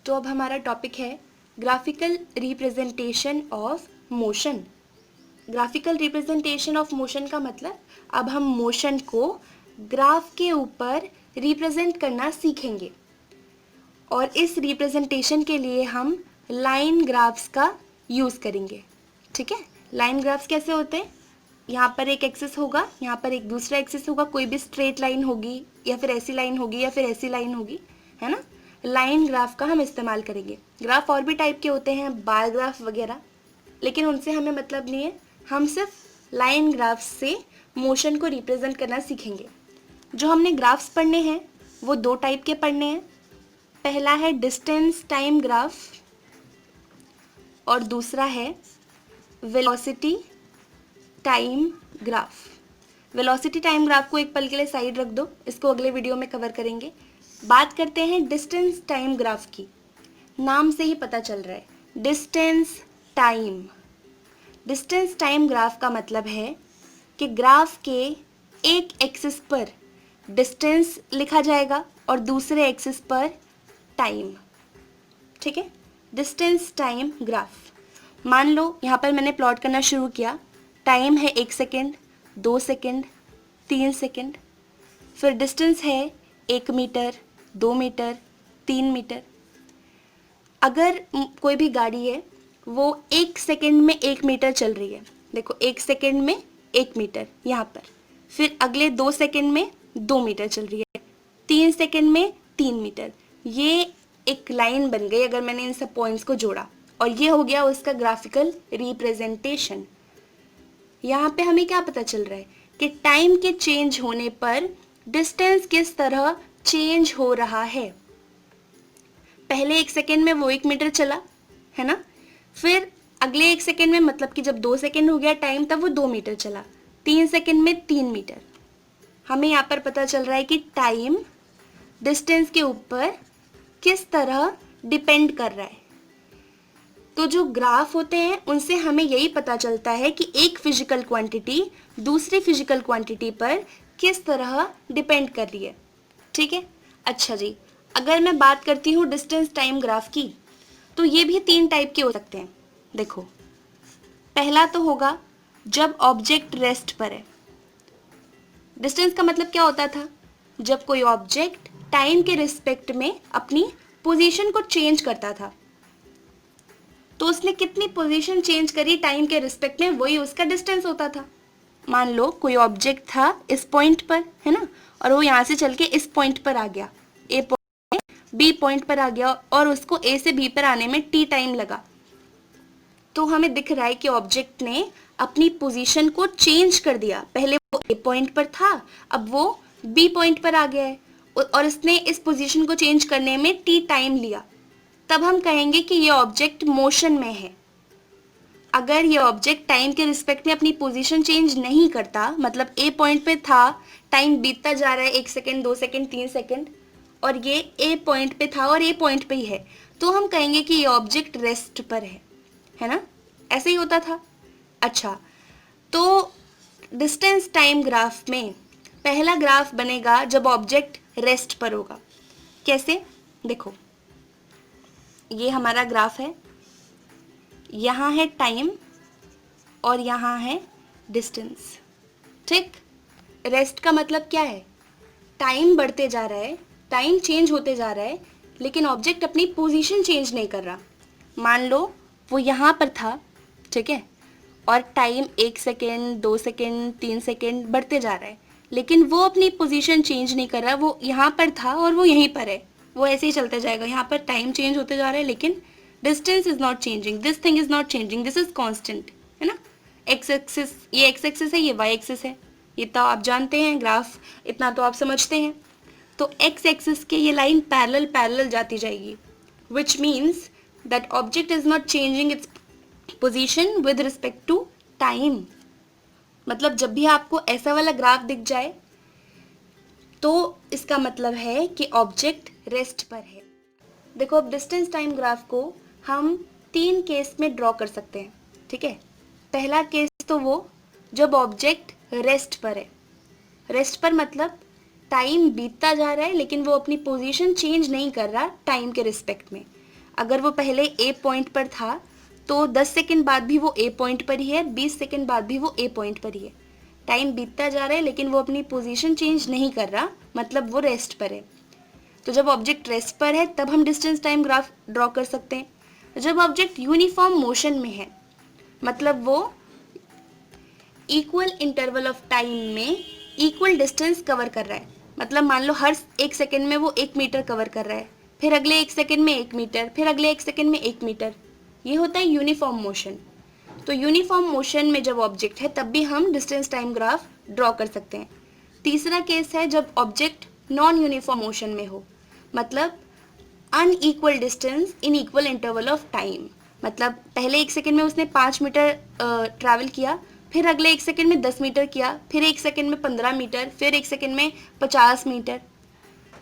तो अब हमारा टॉपिक है graphical representation of motion. Graphical representation of motion का मतलब अब हम मोशन को ग्राफ के ऊपर रिप्रेजेंट करना सीखेंगे और इस रिप्रेजेंटेशन के लिए हम लाइन ग्राफ्स का यूज़ करेंगे। ठीक है, लाइन ग्राफ्स कैसे होते हैं? यहाँ पर एक एक्सिस होगा, यहाँ पर एक दूसरा एक्सिस होगा, कोई भी स्ट्रेट लाइन होगी या फिर ऐसी लाइन होगी या फिर ऐसी लाइन होगी, है ना। लाइन ग्राफ का हम इस्तेमाल करेंगे। ग्राफ और भी टाइप के होते हैं, बार ग्राफ वगैरह, लेकिन उनसे हमें मतलब नहीं है। हम सिर्फ लाइन ग्राफ से मोशन को रिप्रेजेंट करना सीखेंगे। जो हमने ग्राफ्स पढ़ने हैं वो दो टाइप के पढ़ने हैं। पहला है डिस्टेंस टाइम ग्राफ और दूसरा है velocity time graph. Velocity time graph को एक पल के लिए साइड रख दो, इसको अगले वीडियो में कवर करेंगे। बात करते हैं डिस्टेंस टाइम ग्राफ की। नाम से ही पता चल रहा है, distance time. Distance time graph का मतलब है कि ग्राफ के एक एक्सिस पर डिस्टेंस लिखा जाएगा और दूसरे एक्सिस पर टाइम। ठीक है, डिस्टेंस टाइम ग्राफ। मान लो यहाँ पर मैंने प्लॉट करना शुरू किया, टाइम है 1 सेकेंड, 2 सेकेंड, 3 सेकेंड, फिर डिस्टेंस है 1 मीटर, 2 मीटर, 3 मीटर। अगर कोई भी गाड़ी है वो 1 सेकेंड में 1 मीटर चल रही है, देखो 1 सेकेंड में 1 मीटर यहाँ पर, फिर अगले 2 सेकेंड में 2 मीटर चल रही है, 3 सेकेंड में 3 मीटर। ये एक लाइन बन गई अगर मैंने इन सब पॉइंट्स को जोड़ा, और ये हो गया उसका ग्राफिकल रिप्रेजेंटेशन। यहाँ पे हमें क्या पता चल रहा है कि टाइम के चेंज होने पर डिस्टेंस किस तरह चेंज हो रहा है। पहले 1 सेकेंड में वो 1 मीटर चला, है ना, फिर अगले 1 सेकेंड में, मतलब कि जब 2 सेकेंड हो गया टाइम, तब वो 2 मीटर चला, 3 सेकेंड में 3 मीटर। हमें यहाँ पर पता चल रहा है कि टाइम डिस्टेंस के ऊपर किस तरह डिपेंड कर रहा है। तो जो ग्राफ होते हैं उनसे हमें यही पता चलता है कि एक फिजिकल क्वांटिटी दूसरी फिजिकल क्वांटिटी पर किस तरह डिपेंड कर रही है। ठीक है, अच्छा जी, अगर मैं बात करती हूँ डिस्टेंस टाइम ग्राफ की, तो ये भी 3 टाइप के हो सकते हैं। देखो, पहला तो होगा जब ऑब्जेक्ट रेस्ट पर है। डिस्टेंस का मतलब क्या होता था? जब कोई ऑब्जेक्ट टाइम के रिस्पेक्ट में अपनी पोजीशन को चेंज करता था, तो उसने कितनी पोजीशन चेंज करी टाइम के रिस्पेक्ट में, वही उसका डिस्टेंस होता था। मान लो कोई ऑब्जेक्ट था इस पॉइंट पर, है ना, और वो यहाँ से चल के इस पॉइंट पर आ गया, ए पॉइंट बी पॉइंट पर आ गया, और उसको ए से बी पर आने में टी टाइम लगा। तो हमें दिख रहा है कि ऑब्जेक्ट ने अपनी पोजीशन को चेंज कर दिया। पहले वो ए पॉइंट पर था, अब वो बी पॉइंट पर आ गया है, और इसने इस पोजीशन को चेंज करने में टी टाइम लिया। तब हम कहेंगे कि ये ऑब्जेक्ट मोशन में है। अगर ये ऑब्जेक्ट टाइम के रिस्पेक्ट में अपनी पोजीशन चेंज नहीं करता, मतलब ए पॉइंट पे था, टाइम बीतता जा रहा है 1 सेकेंड, 2 सेकेंड, 3 सेकेंड, और ये ए पॉइंट पे था और ए पॉइंट पे ही है, तो हम कहेंगे कि ये ऑब्जेक्ट रेस्ट पर है ना। ऐसे ही होता था। अच्छा, तो डिस्टेंस टाइम ग्राफ में पहला ग्राफ बनेगा जब ऑब्जेक्ट रेस्ट पर होगा। कैसे? देखो, ये हमारा ग्राफ है, यहाँ है टाइम और यहाँ है डिस्टेंस। ठीक, रेस्ट का मतलब क्या है? टाइम बढ़ते जा रहा है, टाइम चेंज होते जा रहा है, लेकिन ऑब्जेक्ट अपनी पोजीशन चेंज नहीं कर रहा। मान लो वो यहाँ पर था, ठीक है, और टाइम 1 सेकेंड, 2 सेकेंड, 3 सेकेंड बढ़ते जा रहा है, लेकिन वो अपनी पोजीशन चेंज नहीं कर रहा। वो यहाँ पर था और वो यहीं पर है, वो ऐसे ही चलते जाएगा। यहाँ पर टाइम चेंज होते जा रहा है, लेकिन distance is not changing, this thing is not changing, this is constant, है ना। एक्स एक्सिस, ये एक्स एक्सिस है, ये वाई एक्सिस है, ये तो आप जानते हैं, ग्राफ इतना तो आप समझते हैं। तो एक्स एक्सिस के ये लाइन पैरेलल पैरेलल जाती जाएगी, which means that object is not changing its position with respect to time. मतलब जब भी आपको ऐसा वाला ग्राफ दिख जाए तो इसका मतलब है कि ऑब्जेक्ट रेस्ट पर है। देखो, अब डिस्टेंस टाइम ग्राफ को हम 3 केस में ड्रॉ कर सकते हैं। ठीक है, पहला केस तो वो जब ऑब्जेक्ट रेस्ट पर है। रेस्ट पर मतलब टाइम बीतता जा रहा है लेकिन वो अपनी पोजीशन चेंज नहीं कर रहा टाइम के रिस्पेक्ट में। अगर वो पहले ए पॉइंट पर था तो 10 सेकंड बाद भी वो ए पॉइंट पर ही है, 20 सेकंड बाद भी वो ए पॉइंट पर ही है। टाइम बीतता जा रहा है लेकिन वो अपनी पोजीशन चेंज नहीं कर रहा, मतलब वो रेस्ट पर है। तो जब ऑब्जेक्ट रेस्ट पर है तब हम डिस्टेंस टाइम ग्राफ ड्रॉ कर सकते हैं। जब ऑब्जेक्ट यूनिफॉर्म मोशन में है, मतलब वो इक्वल इंटरवल ऑफ टाइम में इक्वल डिस्टेंस कवर कर रहा है, मतलब मान लो हर 1 सेकेंड में वो 1 मीटर कवर कर रहा है, फिर अगले 1 सेकेंड में 1 मीटर, फिर अगले 1 सेकेंड में 1 मीटर, ये होता है यूनिफॉर्म मोशन। तो यूनिफॉर्म मोशन में जब ऑब्जेक्ट है तब भी हम डिस्टेंस टाइम ग्राफ ड्रॉ कर सकते हैं। तीसरा केस है जब ऑब्जेक्ट नॉन यूनिफॉर्म मोशन में हो, मतलब unequal distance in equal interval of time, मतलब पहले 1 सेकेंड में उसने 5 मीटर ट्रैवल किया, फिर अगले 1 सेकेंड में 10 मीटर किया, फिर 1 सेकेंड में 15 मीटर, फिर 1 सेकेंड में 50 मीटर,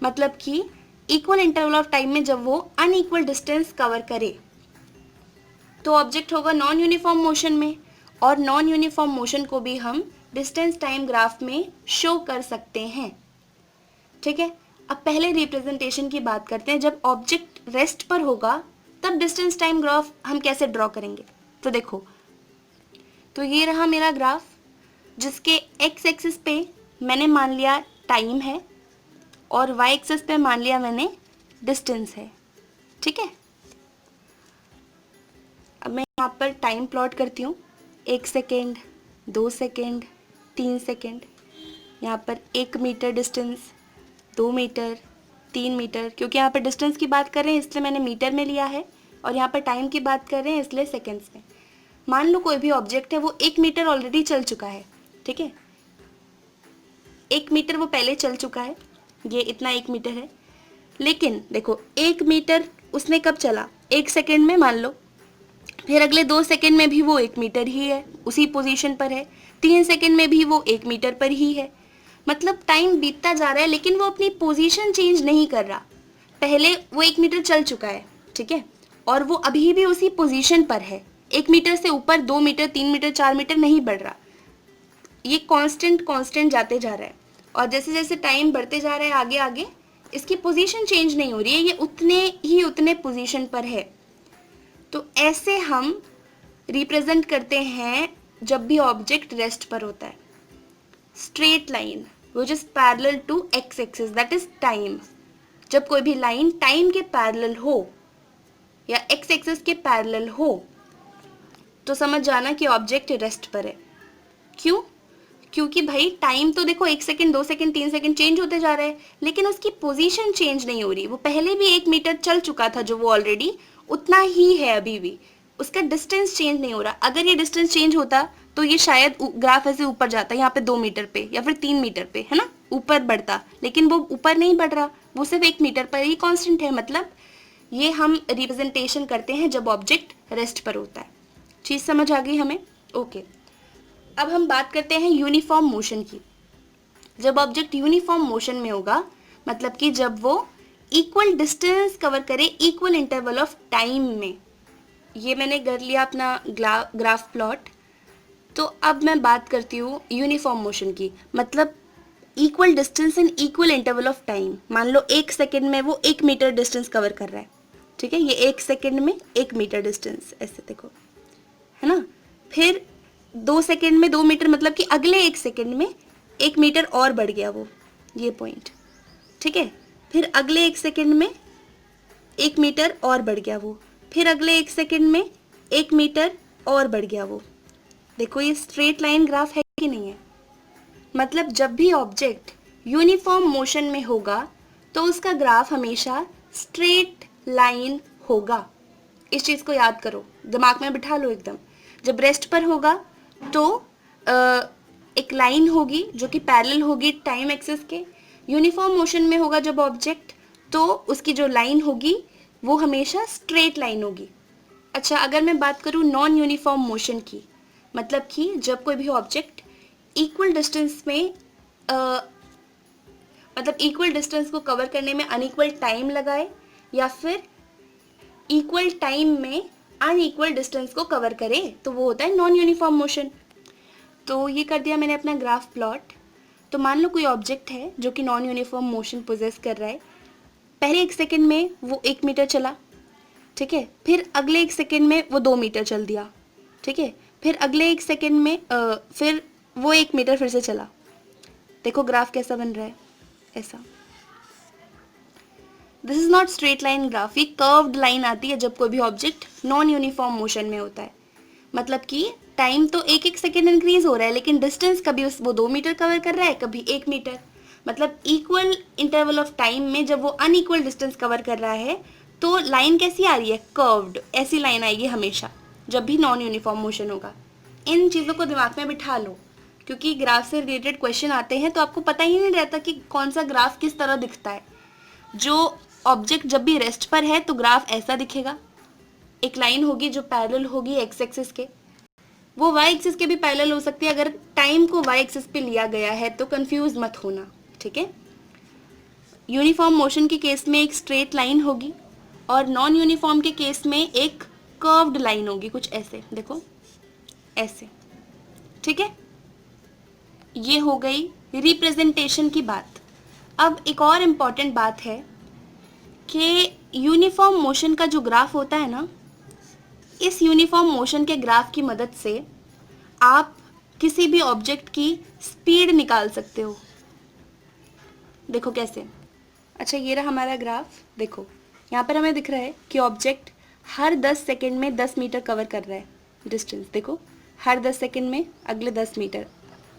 मतलब कि इक्वल इंटरवल ऑफ टाइम में जब वो अनइक्वल डिस्टेंस कवर करे तो ऑब्जेक्ट होगा नॉन यूनिफॉर्म मोशन में, और नॉन यूनिफॉर्म मोशन को भी हम डिस्टेंस टाइम ग्राफ में शो कर सकते हैं। ठीक है, अब पहले रिप्रेजेंटेशन की बात करते हैं। जब ऑब्जेक्ट रेस्ट पर होगा तब डिस्टेंस टाइम ग्राफ हम कैसे ड्रॉ करेंगे। तो देखो, तो ये रहा मेरा ग्राफ जिसके एक्स एक्सिस पे मैंने मान लिया टाइम है और वाई एक्सिस पे मान लिया मैंने डिस्टेंस है। ठीक है, अब मैं यहाँ पर टाइम प्लॉट करती हूँ, 1 सेकेंड, 2 सेकेंड, 3 सेकेंड, यहाँ पर 1 मीटर डिस्टेंस, 2 मीटर, 3 मीटर, क्योंकि यहाँ पर डिस्टेंस की बात कर रहे हैं इसलिए मैंने मीटर में लिया है, और यहाँ पर टाइम की बात कर रहे हैं इसलिए सेकेंड्स में। मान लो कोई भी ऑब्जेक्ट है वो 1 मीटर ऑलरेडी चल चुका है। ठीक है, 1 मीटर वो पहले चल चुका है, ये इतना 1 मीटर है। लेकिन देखो 1 मीटर उसने कब चला, 1 सेकेंड में मान लो, फिर अगले 2 सेकेंड में भी वो 1 मीटर ही है, उसी पोजीशन पर है, 3 सेकेंड में भी वो 1 मीटर पर ही है। मतलब टाइम बीतता जा रहा है लेकिन वो अपनी पोजीशन चेंज नहीं कर रहा। पहले वो 1 मीटर चल चुका है, ठीक है, और वो अभी भी उसी पोजीशन पर है, 1 मीटर से ऊपर 2 मीटर, 3 मीटर, 4 मीटर नहीं बढ़ रहा, ये कांस्टेंट जाते जा रहा है। और जैसे जैसे टाइम बढ़ते जा रहा है आगे आगे, इसकी पोजीशन चेंज नहीं हो रही है, ये उतने पोजीशन पर है। तो ऐसे हम रिप्रेजेंट करते हैं जब भी ऑब्जेक्ट रेस्ट पर होता है। Straight line which is parallel to X axis, that is time. जब कोई भी लाइन टाइम के पैरेलल हो या एक्स एक्सिस के पैरेलल हो तो समझ जाना कि ऑब्जेक्ट रेस्ट पर है। क्यों? क्योंकि भाई टाइम तो देखो 1 सेकेंड, 2 सेकेंड, 3 सेकेंड चेंज होते जा रहे हैं लेकिन उसकी पोजीशन चेंज नहीं हो रही। वो पहले भी 1 मीटर चल चुका था जो वो ऑलरेडी उतना ही है, अभी भी उसका डिस्टेंस चेंज नहीं हो रहा। अगर ये डिस्टेंस चेंज होता तो ये शायद ग्राफ ऐसे ऊपर जाता, यहाँ पे 2 मीटर पे या फिर 3 मीटर पे, है ना, ऊपर बढ़ता, लेकिन वो ऊपर नहीं बढ़ रहा, वो सिर्फ 1 मीटर पर ही कांस्टेंट है। मतलब ये हम रिप्रेजेंटेशन करते हैं जब ऑब्जेक्ट रेस्ट पर होता है। चीज़ समझ आ गई हमें? ओके, अब हम बात करते हैं यूनिफॉर्म मोशन की। जब ऑब्जेक्ट यूनिफॉर्म मोशन में होगा, मतलब कि जब वो इक्वल डिस्टेंस कवर करे इक्वल इंटरवल ऑफ टाइम में। ये मैंने कर लिया अपना ग्राफ प्लॉट। तो अब मैं बात करती हूँ यूनिफॉर्म मोशन की, मतलब equal distance in equal interval of time. मान लो 1 सेकेंड में वो 1 मीटर डिस्टेंस कवर कर रहा है, ठीक है, ये 1 सेकेंड में 1 मीटर डिस्टेंस, ऐसे देखो, है ना। फिर 2 सेकेंड में 2 मीटर, मतलब कि अगले 1 सेकेंड में 1 मीटर और बढ़ गया वो, ये पॉइंट, ठीक है। फिर अगले 1 सेकेंड में 1 मीटर और बढ़ गया वो, फिर अगले 1 सेकेंड में 1 मीटर और बढ़ गया वो। देखो ये स्ट्रेट लाइन ग्राफ है कि नहीं है? मतलब जब भी ऑब्जेक्ट यूनिफॉर्म मोशन में होगा तो उसका ग्राफ हमेशा स्ट्रेट लाइन होगा। इस चीज़ को याद करो, दिमाग में बिठा लो एकदम। जब रेस्ट पर होगा तो एक लाइन होगी जो कि पैरेलल होगी टाइम एक्सिस के। यूनिफॉर्म मोशन में होगा जब ऑब्जेक्ट, तो उसकी जो लाइन होगी वो हमेशा स्ट्रेट लाइन होगी। अच्छा, अगर मैं बात करूँ नॉन यूनिफॉर्म मोशन की, मतलब कि जब कोई भी ऑब्जेक्ट इक्वल डिस्टेंस में मतलब इक्वल डिस्टेंस को कवर करने में अनइक्वल टाइम लगाए या फिर इक्वल टाइम में अनइक्वल डिस्टेंस को कवर करे, तो वो होता है नॉन यूनिफॉर्म मोशन। तो ये कर दिया मैंने अपना ग्राफ प्लॉट। तो मान लो कोई ऑब्जेक्ट है जो कि नॉन यूनिफॉर्म मोशन पोजेस कर रहा है। पहले 1 सेकेंड में वो 1 मीटर चला, ठीक है, फिर अगले 1 सेकेंड में वो 2 मीटर चल दिया, ठीक है, फिर अगले 1 सेकेंड में फिर वो 1 मीटर फिर से चला। देखो ग्राफ कैसा बन रहा है, ऐसा। This is not straight line graph, ये कर्व्ड लाइन आती है जब कोई भी ऑब्जेक्ट नॉन यूनिफॉर्म मोशन में होता है। मतलब कि टाइम तो 1-1 सेकेंड इंक्रीज हो रहा है, लेकिन डिस्टेंस कभी वो 2 मीटर कवर कर रहा है, कभी 1 मीटर। मतलब इक्वल इंटरवल ऑफ टाइम में जब वो अनइक्वल डिस्टेंस कवर कर रहा है तो लाइन कैसी आ रही है, कर्व्ड। ऐसी लाइन आएगी हमेशा जब भी नॉन यूनिफॉर्म मोशन होगा। इन चीज़ों को दिमाग में बिठा लो, क्योंकि ग्राफ से रिलेटेड क्वेश्चन आते हैं तो आपको पता ही नहीं रहता कि कौन सा ग्राफ किस तरह दिखता है। जो ऑब्जेक्ट जब भी रेस्ट पर है तो ग्राफ ऐसा दिखेगा, एक लाइन होगी जो पैरेलल होगी एक्स एक्सिस के, वो वाई एक्सिस के भी पैरेलल हो सकती है। अगर टाइम को वाई एक्सिस पे लिया गया है तो कंफ्यूज मत होना, ठीक है। यूनिफॉर्म मोशन के केस में एक स्ट्रेट लाइन होगी और नॉन यूनिफॉर्म के केस में एक कर्व्ड लाइन होगी, कुछ ऐसे, देखो ऐसे, ठीक है। ये हो गई रिप्रेजेंटेशन की बात। अब एक और इम्पॉर्टेंट बात है कि यूनिफॉर्म मोशन का जो ग्राफ होता है ना, इस यूनिफॉर्म मोशन के ग्राफ की मदद से आप किसी भी ऑब्जेक्ट की स्पीड निकाल सकते हो। देखो कैसे। अच्छा, ये रहा हमारा ग्राफ। देखो यहाँ पर हमें दिख रहा है कि ऑब्जेक्ट हर 10 सेकेंड में 10 मीटर कवर कर रहा है डिस्टेंस। देखो हर 10 सेकेंड में अगले 10 मीटर,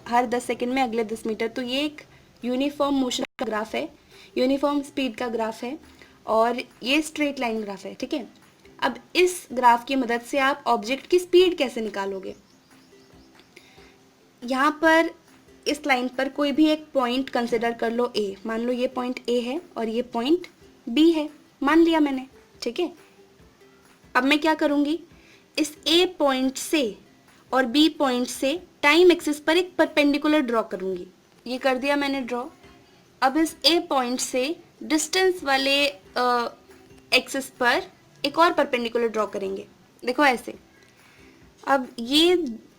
हर 10 सेकेंड में अगले 10 मीटर। तो ये एक यूनिफॉर्म मोशन का ग्राफ है, यूनिफॉर्म स्पीड का ग्राफ है, और ये स्ट्रेट लाइन ग्राफ है, ठीक है। अब इस ग्राफ की मदद से आप ऑब्जेक्ट की स्पीड कैसे निकालोगे। यहाँ पर इस लाइन पर कोई भी एक पॉइंट कंसिडर कर लो ए, मान लो ये पॉइंट ए है और ये पॉइंट बी है, मान लिया मैंने, ठीक है। अब मैं क्या करूँगी, इस ए पॉइंट से और बी पॉइंट से टाइम एक्सिस पर एक परपेंडिकुलर ड्रॉ करूँगी। ये कर दिया मैंने ड्रॉ। अब इस ए पॉइंट से डिस्टेंस वाले एक्सिस पर एक और परपेंडिकुलर ड्रॉ करेंगे, देखो ऐसे। अब ये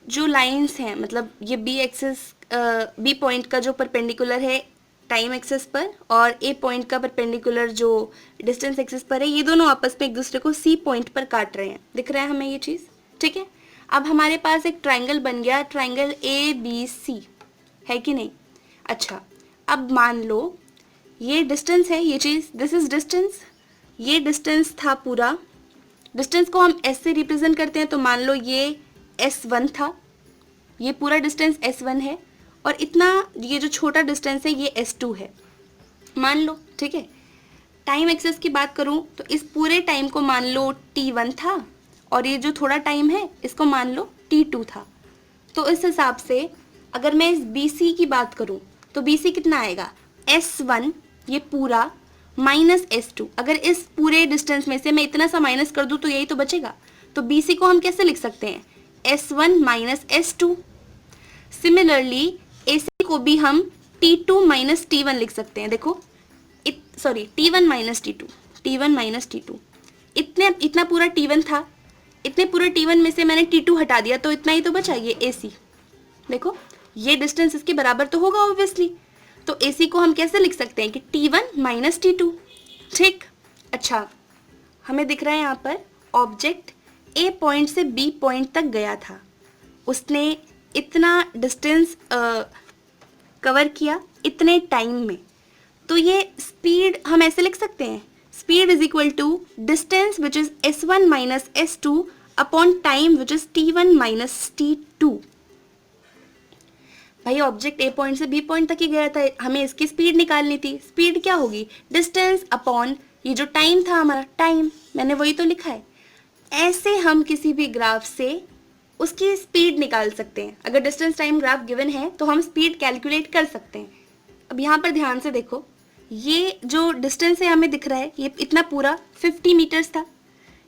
जो लाइंस हैं, मतलब ये बी एक्सिस, बी पॉइंट का जो परपेंडिकुलर है टाइम एक्सिस पर और ए पॉइंट का परपेंडिकुलर जो डिस्टेंस एक्सिस पर है, ये दोनों आपस में एक दूसरे को सी पॉइंट पर काट रहे हैं। दिख रहा है हमें ये चीज़, ठीक है। अब हमारे पास एक ट्राइंगल बन गया, ट्राइंगल ए बी सी, है कि नहीं। अच्छा, अब मान लो ये डिस्टेंस है, ये चीज़, दिस इज डिस्टेंस, ये डिस्टेंस था पूरा। डिस्टेंस को हम एस से रिप्रेजेंट करते हैं, तो मान लो ये S1 था, ये पूरा डिस्टेंस S1 है, और इतना ये जो छोटा डिस्टेंस है ये S2 है, मान लो, ठीक है। टाइम एक्सेस की बात करूं तो इस पूरे टाइम को मान लो T1 था, और ये जो थोड़ा टाइम है इसको मान लो T2 था। तो इस हिसाब से अगर मैं इस BC की बात करूं तो BC कितना आएगा, S1 ये पूरा माइनस S2। अगर इस पूरे डिस्टेंस में से मैं इतना सा माइनस कर दूं तो यही तो बचेगा। तो BC को हम कैसे लिख सकते हैं, S1 minus S2। Similarly AC को भी हम T2 माइनस T1 लिख सकते हैं। देखो sorry T1 minus T2, T1 minus T2। इतना पूरा T1 था, इतने पूरे T1 में से मैंने T2 हटा दिया तो इतना ही तो बचा, ये AC। देखो ये डिस्टेंस इसके बराबर तो होगा ऑब्वियसली, तो AC को हम कैसे लिख सकते हैं कि T1 माइनस T2, ठीक। अच्छा, हमें दिख रहा है यहाँ पर ऑब्जेक्ट A पॉइंट से B पॉइंट तक गया था, उसने इतना डिस्टेंस कवर किया इतने टाइम में। तो ये स्पीड हम ऐसे लिख सकते हैं, speed is equal to distance which is S1 minus S2 upon time which is T1 minus T2। भाई ऑब्जेक्ट ए पॉइंट से बी पॉइंट तक ही गया था, हमें इसकी स्पीड निकालनी थी। स्पीड क्या होगी, डिस्टेंस अपॉन ये जो टाइम था हमारा, टाइम, मैंने वही तो लिखा है। ऐसे हम किसी भी ग्राफ से उसकी स्पीड निकाल सकते हैं। अगर डिस्टेंस टाइम ग्राफ गिवन है तो हम स्पीड कैलकुलेट कर सकते हैं। अब यहाँ पर ध्यान से देखो, ये जो डिस्टेंस है हमें दिख रहा है, ये इतना पूरा 50 मीटर्स था,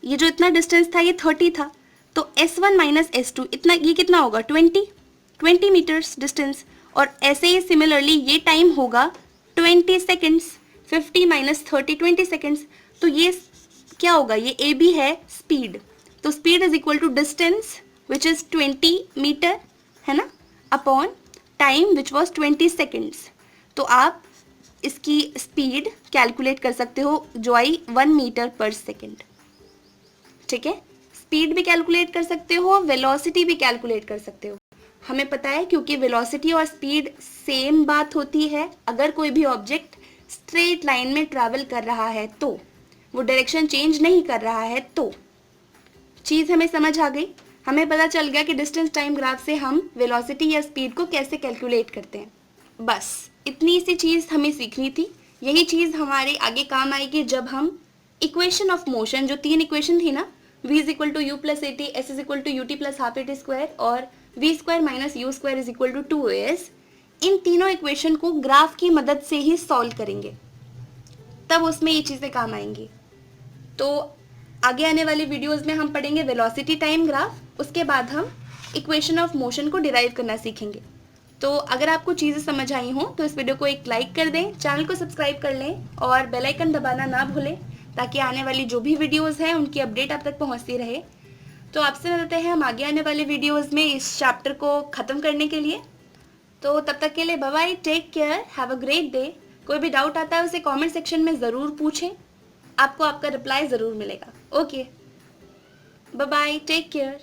ये जो इतना डिस्टेंस था ये 30 था, तो S1 माइनस S2 इतना, ये कितना होगा 20 मीटर्स डिस्टेंस। और ऐसे ही सिमिलरली ये टाइम होगा 20 सेकेंड्स, 50 माइनस 30 20 सेकेंड्स। तो ये क्या होगा, ये ए बी है स्पीड। तो speed is equal to distance which is 20 metre, है ना, upon time which was 20 seconds. तो आप इसकी स्पीड कैलकुलेट कर सकते हो जो आई 1 मीटर पर सेकेंड। ठीक है, स्पीड भी कैलकुलेट कर सकते हो, वेलोसिटी भी कैलकुलेट कर सकते हो। हमें पता है क्योंकि वेलोसिटी और स्पीड सेम बात होती है। अगर कोई भी ऑब्जेक्ट स्ट्रेट लाइन में ट्रैवल कर रहा है तो, वो डायरेक्शन चेंज नहीं कर रहा है तो, चीज़ हमें समझ आ गई। हमें पता चल गया कि डिस्टेंस टाइम ग्राफ से हम वेलोसिटी या स्पीड को कैसे कैलकुलेट करते हैं। बस इतनी सी चीज़ हमें सीखनी थी। यही चीज़ हमारे आगे काम आएगी जब हम इक्वेशन ऑफ मोशन, जो 3 इक्वेशन थी ना, v is equal to u plus a t, s is equal to u t plus half a t square और v square minus u square is equal to 2as, इन तीनों equation को graph की मदद से ही solve करेंगे, तब उसमें ये चीज़ें काम आएंगी। तो आगे आने वाले वीडियोस में हम पढ़ेंगे वेलोसिटी टाइम ग्राफ, उसके बाद हम इक्वेशन ऑफ मोशन को डिराइव करना सीखेंगे। तो अगर आपको चीज़ें समझ आई हों तो इस वीडियो को एक लाइक कर दें, चैनल को सब्सक्राइब कर लें और बेल आइकन दबाना ना भूलें, ताकि आने वाली जो भी वीडियोस हैं उनकी अपडेट आप तक पहुंचती रहे। तो आपसे मिलते हैं हम आगे आने वाले वीडियोस में इस चैप्टर को ख़त्म करने के लिए। तो तब तक के लिए bye bye, take care, have a great day. कोई भी डाउट आता है उसे कमेंट सेक्शन में ज़रूर पूछें, आपको आपका रिप्लाई ज़रूर मिलेगा। Okay, bye bye, take care.